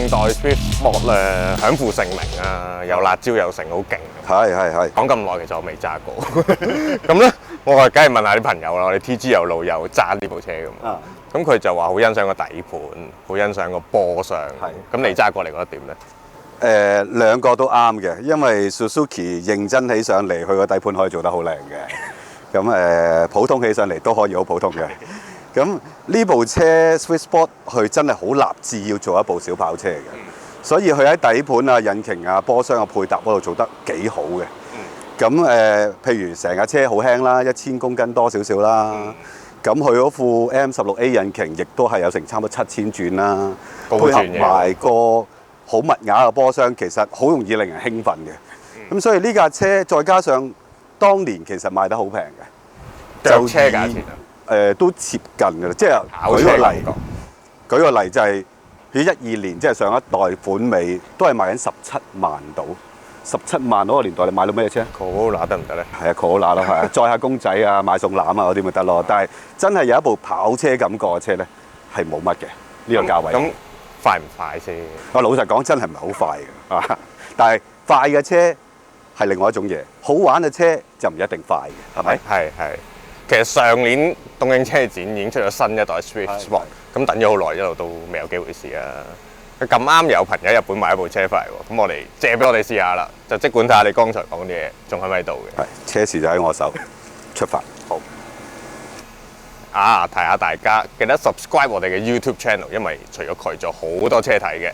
代 Swift Sport 享負盛名啊，有辣椒有成，好勁。係。講咁耐，其實我未揸過。咁咧，我梗係問下啲朋友啦。我哋 TG 有路有揸呢部車㗎嘛。咁佢就話好欣賞個底盤，好欣賞個波箱。咁你揸過嚟覺得點咧？兩個都啱嘅，因為 Suzuki 認真起上嚟，佢個底盤可以做得好靚嘅。咁普通起上嚟都可以好普通嘅。咁呢部車 Swift Sport 佢真係好立志要做一部小跑車嘅，所以佢喺底盤啊、引擎啊、波箱嘅配搭嗰度做得幾好嘅。咁譬如成架車好輕啦，1000公斤多少少啦。咁佢嗰副 M16A 引擎亦都係有成差唔多7000轉啦，配合埋個好密雅嘅波箱，其實好容易令人興奮嘅。咁所以呢架車再加上當年其實賣得好平嘅，就車價錢都接近㗎啦。即係舉個例就係佢12年，即係上一代款尾都係賣緊17萬到。17萬嗰個年代，你買到咩車 ？Corolla 得唔得咧？係啊 ，Corolla 咯，係啊，載下公仔啊，買餸籃啊嗰啲咪得咯。但係真係有一部跑車感覺嘅車咧，係冇乜嘅呢個價位。咁快唔快先？我老實講，真係唔係好快嘅啊！但係快嘅車係另外一種嘢，好玩嘅車就唔一定快嘅，係咪？係。其實上年東京車展已經出咗新一代 Swift Sport，咁等咗好耐，一路都未有機會試啊。咁啱有朋友喺日本買一部車翻嚟喎，咁我哋借俾我哋試下啦，就即管睇下你剛才講啲嘢仲喺咪度嘅。係，車匙就喺我手，出發。好。提下大家記得 subscribe 我哋嘅 YouTube channel， 因為除咗佢，仲有好多車睇嘅。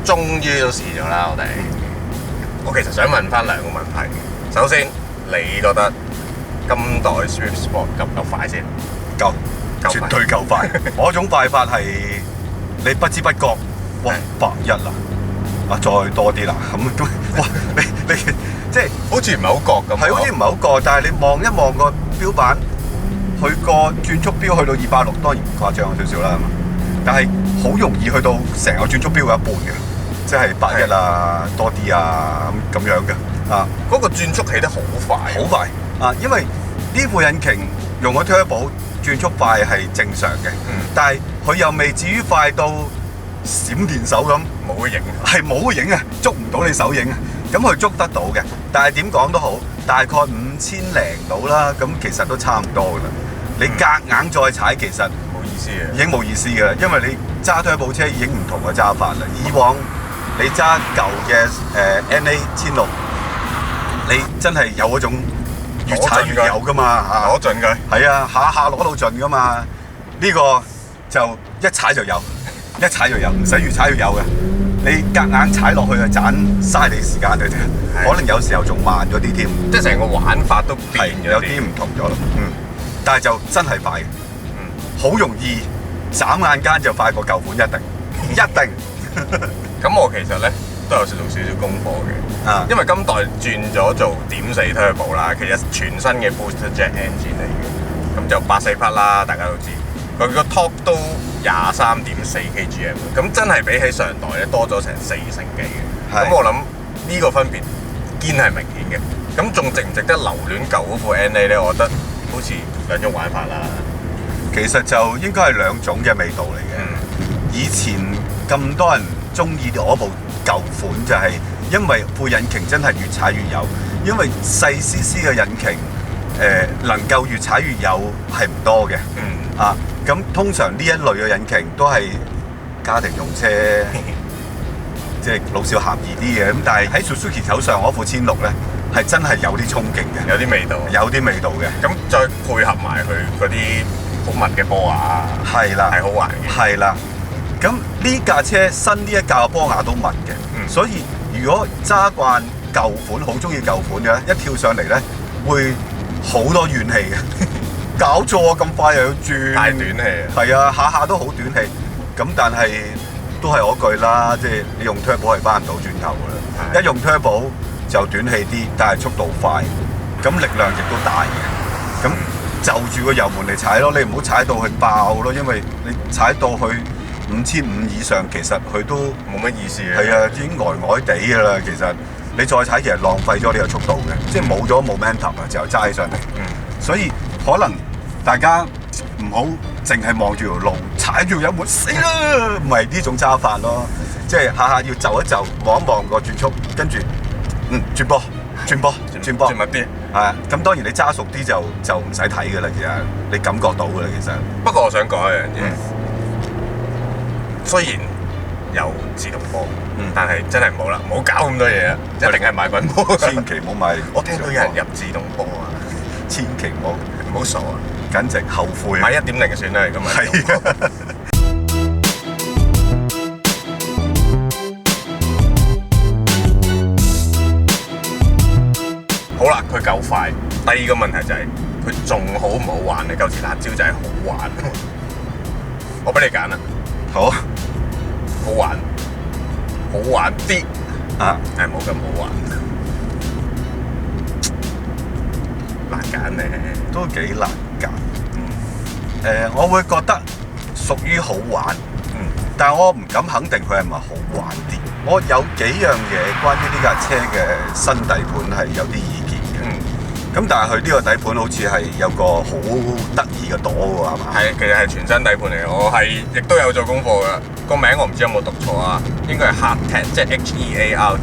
終於都試咗啦，我其實想問翻兩個問題。首先，你覺得今代 Swift Sport 夠唔夠快先？夠，絕對夠快。嗰種快法係你不知不覺，哇，100啦，再多啲啦，咁哇，你即係好似唔係好覺咁。係好似唔係好覺，但係你望一望個標板，佢個轉速標去到260，當然誇張少少啦，但係好容易去到成個轉速標嘅一半嘅。即係81啊，多啲啊咁樣嘅啊，嗰個轉速起得好快，好快啊！因為呢副引擎用咗 turbo 轉速快係正常嘅，但係佢又未至於快到閃電手咁冇影，係冇影啊，捉唔到你手影啊！咁佢捉得到嘅，但係點講都好，大概5000零到啦，咁其實都差唔多㗎啦。你夾硬再踩，其實冇意思嘅，已經冇意思㗎啦，因為你揸 turbo 車已經唔同嘅揸法啦，以往。你揸舊嘅NA 1600，你真係有嗰種越踩越有噶嘛嚇，攞盡佢。係啊，下下攞到盡噶嘛。呢個就一踩就有，一踩就有，唔使越踩越有嘅。你夾硬踩落去就盞嘥你時間嘅啫，可能有時候仲慢咗啲添。即係成個玩法都變咗，有啲唔同咗咯。但係就真係快嘅，好容易眨眼間就快過舊款，一定。咁我其實咧都有做少少功課嘅，因為今代轉咗做.4 turbo 啦，其實全新嘅 booster jet engine 嚟嘅，咁就84匹啦，大家都知，佢個 torque 都23.4 kgm， 咁真係比起上代咧多咗成4成幾嘅，咁我諗呢個分別堅係明顯嘅，咁仲值唔值得留戀舊嗰副 NA 咧？我覺得好似兩種玩法啦，其實就應該係兩種嘅味道嚟嘅，以前咁多人中意嗰部舊款就係因為副引擎真係越踩越有，因為細 CC 嘅引擎能夠越踩越有係唔多嘅，咁通常呢一類嘅引擎都係家庭用車，即係老少咸宜啲嘅。咁但係喺 Suzuki 手上嗰副1600咧，係真係有啲衝勁嘅，有啲味道，有啲味道嘅。咁再配合埋佢嗰啲好密嘅波牙，係啦，係好玩嘅，係啦。咁呢架車新呢一架波牙都密嘅，所以如果揸慣舊款，好中意舊款嘅，一跳上嚟咧，會好多怨氣嘅，搞錯啊！咁快又要轉，太短氣啊！係啊，下下都好短氣。咁但係都係嗰句啦，即係你用 turbo 係翻唔到轉頭㗎啦。一用 turbo 就短氣啲，但係速度快，咁力量亦都大嘅。咁就住個油門嚟踩咯，你唔好踩到去爆咯，因為你踩到去5500以上，其實佢都冇乜意思嘅。係啊，已經呆呆地㗎啦。其實你再踩，其實浪費咗呢個速度嘅，即係冇咗 momentum 啊，就揸起上嚟。所以可能大家唔好淨係望住條路，踩住油門死啦，唔係呢種揸法咯。即係下下要就一就，望一望個轉速，跟住轉波。轉密啲，係啊！咁當然你揸熟啲就唔使睇㗎啦，其實你感覺到㗎啦，其實。不過我想講一樣嘢，雖然有自動波，但係真係唔好啦，唔好搞咁多嘢啊！一定係買滾波，千祈唔好買。我聽到有人入自動波啊，千祈唔好傻啊！簡直後悔。買1.0算啦，今日。係啊。好啦，佢夠快。第二個問題就係佢仲好唔好玩咧？舊時辣椒就係好玩。我俾你揀啦。好。好玩。好玩啲。啊。係冇咁好玩。難揀咧。都幾難揀。我會覺得屬於好玩。但係我唔敢肯定佢係咪好玩啲。我有幾樣嘢關於呢架車嘅新底盤係有啲意見嘅。咁但係佢呢個底盤好似係有個好得意嘅朵喎，係嘛？係，其實係全新底盤嚟嘅。我係亦都有做功課㗎。個名我唔知有冇讀錯啊，應該係 Heartect， 即係 HEARTECT 啊。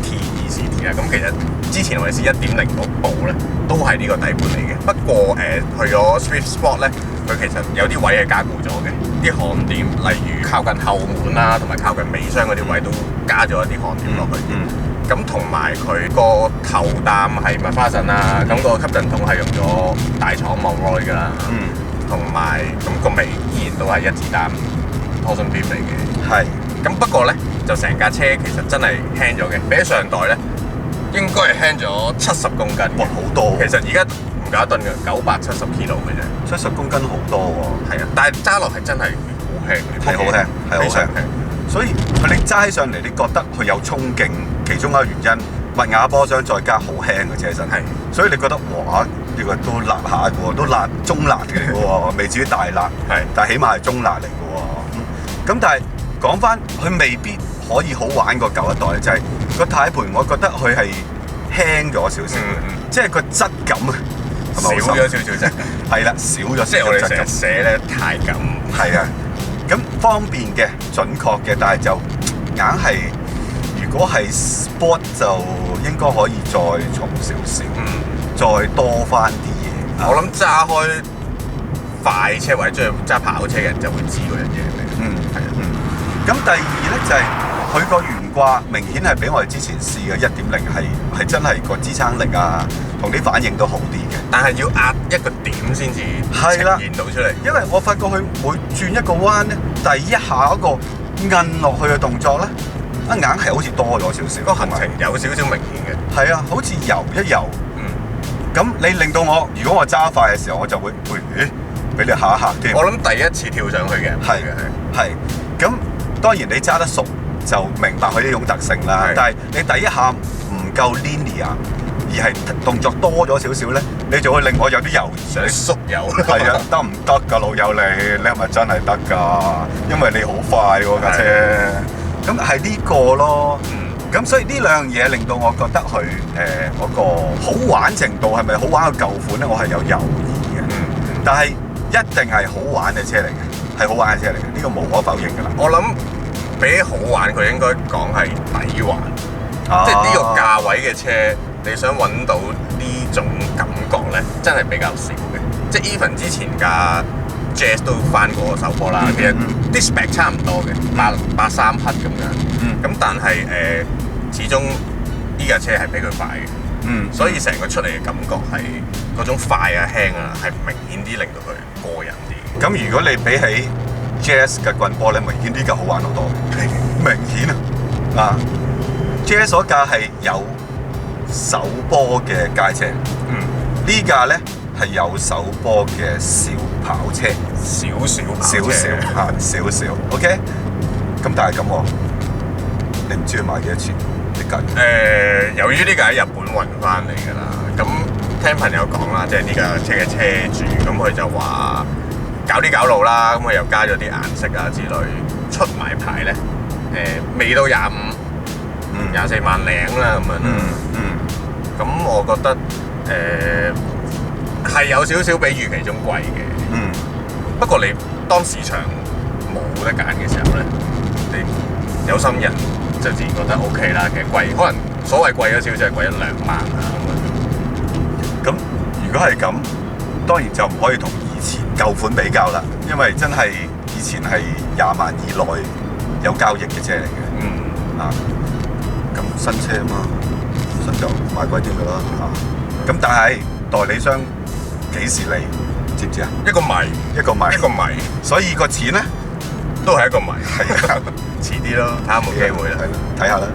咁其實之前我哋試1.0嗰部咧，都係呢個底盤嚟嘅。不過去咗 Swift Sport 咧，佢其實有啲位係加固咗嘅。啲焊點，例如靠近後門啦，同埋靠近尾箱嗰啲位都加咗一啲焊點落去。咁同埋佢個頭擔係麥花臣啦，咁個吸震筒係用咗大廠望內㗎啦。同埋咁個尾依然都係一字擔torsion beam嚟嘅。係。咁不過咧，就成架車其實真係輕咗嘅，比起上代咧，應該係輕咗70公斤。哇，好多！其實而家唔夠一噸嘅，970 kg 嘅啫。70公斤好多喎。係啊，但係揸落係真係好輕，係好輕，係好輕。所以你揸起上嚟，你覺得佢有衝勁，其中一個原因，密瓦波箱再加好輕嘅車身，係，所以你覺得哇，呢個都辣下嘅喎，都辣中辣嘅喎，未至於大辣，係，但係起碼係中辣嚟嘅喎。咁但係講翻，佢未必可以好玩過舊一代，就係個軚盤，我覺得佢係輕咗少少嘅，即係個質感啊，少咗少少啫，係啦，少咗，即係我哋成日寫咧軚感，係啊。咁方便嘅、準確嘅，但係就硬係，如果係 sport 就應該可以再重少少，再多翻啲嘢。我諗揸開快車或者中意揸跑車嘅人就會知嗰樣嘢嚟。係啊。咁第二咧就係佢個懸掛明顯係比我哋之前試嘅1.0係真係個支撐力啊，同啲反應都好啲嘅。但係要壓一個點先至呈現到出嚟。因為我發覺佢每轉一個彎咧，第一下嗰個摁落去嘅動作咧，硬係好似多咗少少。個行程有少少明顯嘅。係啊，好似游一游。咁你令到我，如果我揸快嘅時候，我就會俾你嚇一嚇添。我諗第一次跳上去嘅。係。咁當然你揸得熟就明白佢呢種特性啦。但係你第一下唔夠 linear，而係動作多咗少少咧，你就會令我有啲猶豫。想縮油。係啊，得唔得㗎老友你係咪真係得㗎？因為你好快喎架車。咁係呢個咯。咁所以呢兩樣嘢令到我覺得佢嗰個好玩程度係咪好玩過舊款咧？我係有猶豫嘅。但係一定係好玩嘅車嚟嘅，係好玩嘅車嚟嘅，呢個無可否認㗎啦。我諗比起好玩，佢應該講係抵玩。即係呢個價位嘅車，你想揾到呢種感覺咧，真係比較少嘅。即係 even 之前架 Jazz 都翻過首波啦，其實啲 spec 差唔多嘅，83匹咁樣。咁但係始終呢架車係比佢快嘅。所以成個出嚟嘅感覺係嗰種快啊、輕啊，係明顯啲，令到佢過癮啲。咁如果你比起 Jazz 嘅棍波咧，明顯呢架好玩好多，明顯啊！Jazz 嗰架係有手波嘅街車，呢架咧係有手波嘅小跑車，少少，OK。咁但係咁喎，你唔知佢賣幾多錢？呢架由於呢架喺日本運翻嚟㗎啦，咁聽朋友講啦，即係呢架車嘅車主，咁佢就話搞啲搞路啦，咁佢又加咗啲顏色啊之類，出埋牌咧，未到25、24萬零啦咁樣。咁我覺得係有少少比預期中貴嘅。不過你當市場冇得揀嘅時候咧，你有心人就自然覺得 OK 啦。其實貴，可能所謂貴咗少少，係貴1-2萬啊咁樣。咁如果係咁，當然就唔可以同以前舊款比較啦，因為真係以前係20萬以內有交易嘅車嚟嘅。咁新車啊嘛，新就買貴啲㗎啦。咁但係代理商幾時嚟？知唔知啊？一個謎，所以個錢咧都係一個謎。係啊，遲啲咯，睇下有冇機會啦。睇下啦。